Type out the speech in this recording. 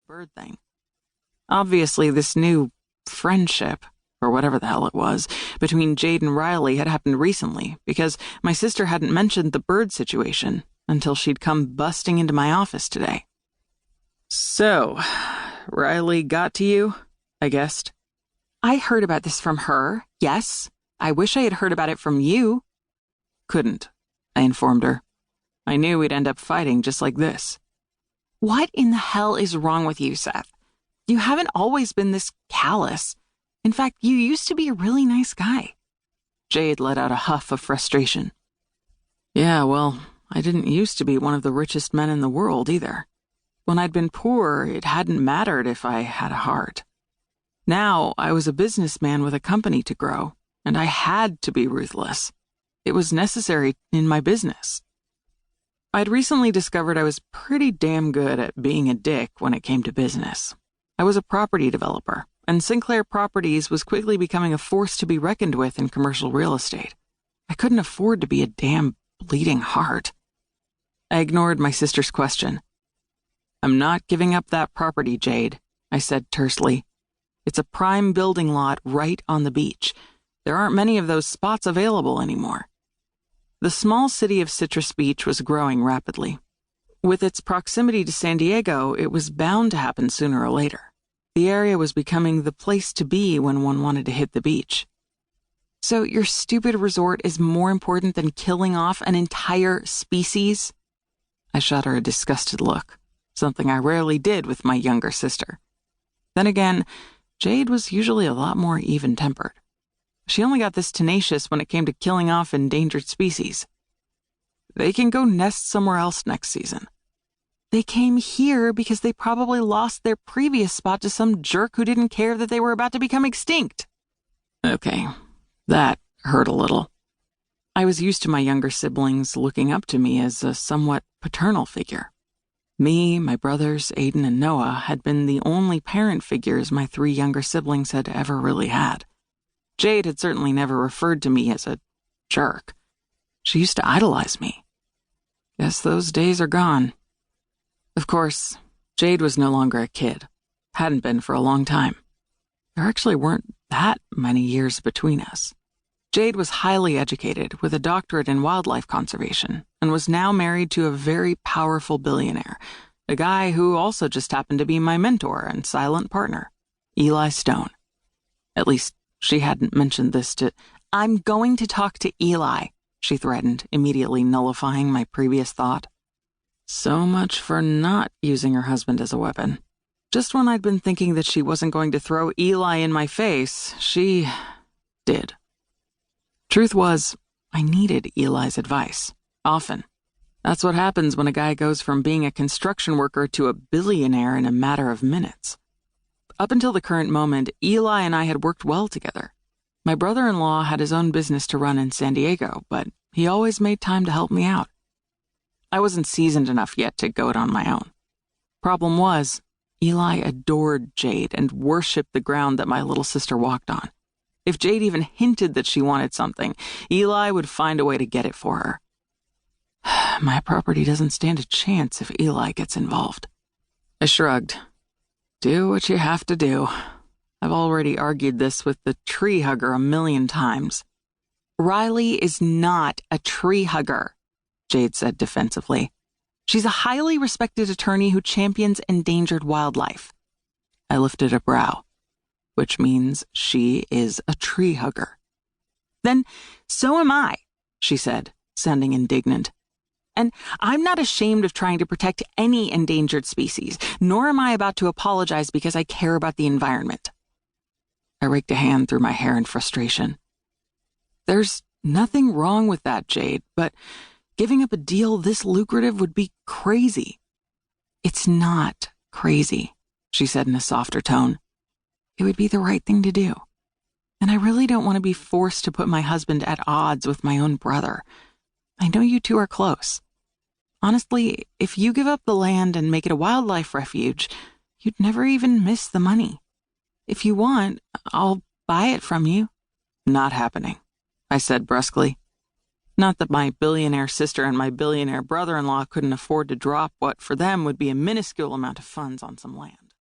bird thing. Obviously, this new friendship, or whatever the hell it was, between Jade and Riley had happened recently because my sister hadn't mentioned the bird situation until she'd come busting into my office today. "So, Riley got to you?" I guessed. "I heard about this from her, yes. I wish I had heard about it from you." "Couldn't," I informed her. "I knew we'd end up fighting just like this." "What in the hell is wrong with you, Seth? You haven't always been this callous. In fact, you used to be a really nice guy." Jade let out a huff of frustration. "Yeah, well, I didn't used to be one of the richest men in the world either. When I'd been poor, it hadn't mattered if I had a heart. Now, I was a businessman with a company to grow, and I had to be ruthless. It was necessary in my business. I'd recently discovered I was pretty damn good at being a dick when it came to business. I was a property developer, and Sinclair Properties was quickly becoming a force to be reckoned with in commercial real estate. I couldn't afford to be a damn bleeding heart." I ignored my sister's question. "I'm not giving up that property, Jade," I said tersely. "It's a prime building lot right on the beach. There aren't many of those spots available anymore." The small city of Citrus Beach was growing rapidly. With its proximity to San Diego, it was bound to happen sooner or later. The area was becoming the place to be when one wanted to hit the beach. "So your stupid resort is more important than killing off an entire species?" I shot her a disgusted look, something I rarely did with my younger sister. Then again, Jade was usually a lot more even-tempered. She only got this tenacious when it came to killing off endangered species. They can go nest somewhere else next season. "They came here because they probably lost their previous spot to some jerk who didn't care that they were about to become extinct." Okay, that hurt a little. I was used to my younger siblings looking up to me as a somewhat paternal figure. Me, my brothers, Aiden, and Noah had been the only parent figures my 3 younger siblings had ever really had. Jade had certainly never referred to me as a jerk. She used to idolize me. Guess those days are gone. Of course, Jade was no longer a kid. Hadn't been for a long time. There actually weren't that many years between us. Jade was highly educated with a doctorate in wildlife conservation and was now married to a very powerful billionaire, a guy who also just happened to be my mentor and silent partner, Eli Stone. At least, she hadn't mentioned this to— "I'm going to talk to Eli," she threatened, immediately nullifying my previous thought. So much for not using her husband as a weapon. Just when I'd been thinking that she wasn't going to throw Eli in my face, she did. Truth was, I needed Eli's advice. Often. That's what happens when a guy goes from being a construction worker to a billionaire in a matter of minutes. Up until the current moment, Eli and I had worked well together. My brother-in-law had his own business to run in San Diego, but he always made time to help me out. I wasn't seasoned enough yet to go it on my own. Problem was, Eli adored Jade and worshipped the ground that my little sister walked on. If Jade even hinted that she wanted something, Eli would find a way to get it for her. My property doesn't stand a chance if Eli gets involved. I shrugged. Do what you have to do. I've already argued this with the tree hugger 1,000,000 times. "Riley is not a tree hugger," Jade said defensively. "She's a highly respected attorney who champions endangered wildlife." I lifted a brow, which means she is a tree hugger. "Then so am I," she said, sounding indignant. "And I'm not ashamed of trying to protect any endangered species, nor am I about to apologize because I care about the environment." I raked a hand through my hair in frustration. There's nothing wrong with that, Jade, but giving up a deal this lucrative would be crazy. "It's not crazy," she said in a softer tone. "It would be the right thing to do. And I really don't want to be forced to put my husband at odds with my own brother. I know you two are close. Honestly, if you give up the land and make it a wildlife refuge, you'd never even miss the money. If you want, I'll buy it from you." "Not happening," I said brusquely. Not that my billionaire sister and my billionaire brother-in-law couldn't afford to drop what for them would be a minuscule amount of funds on some land.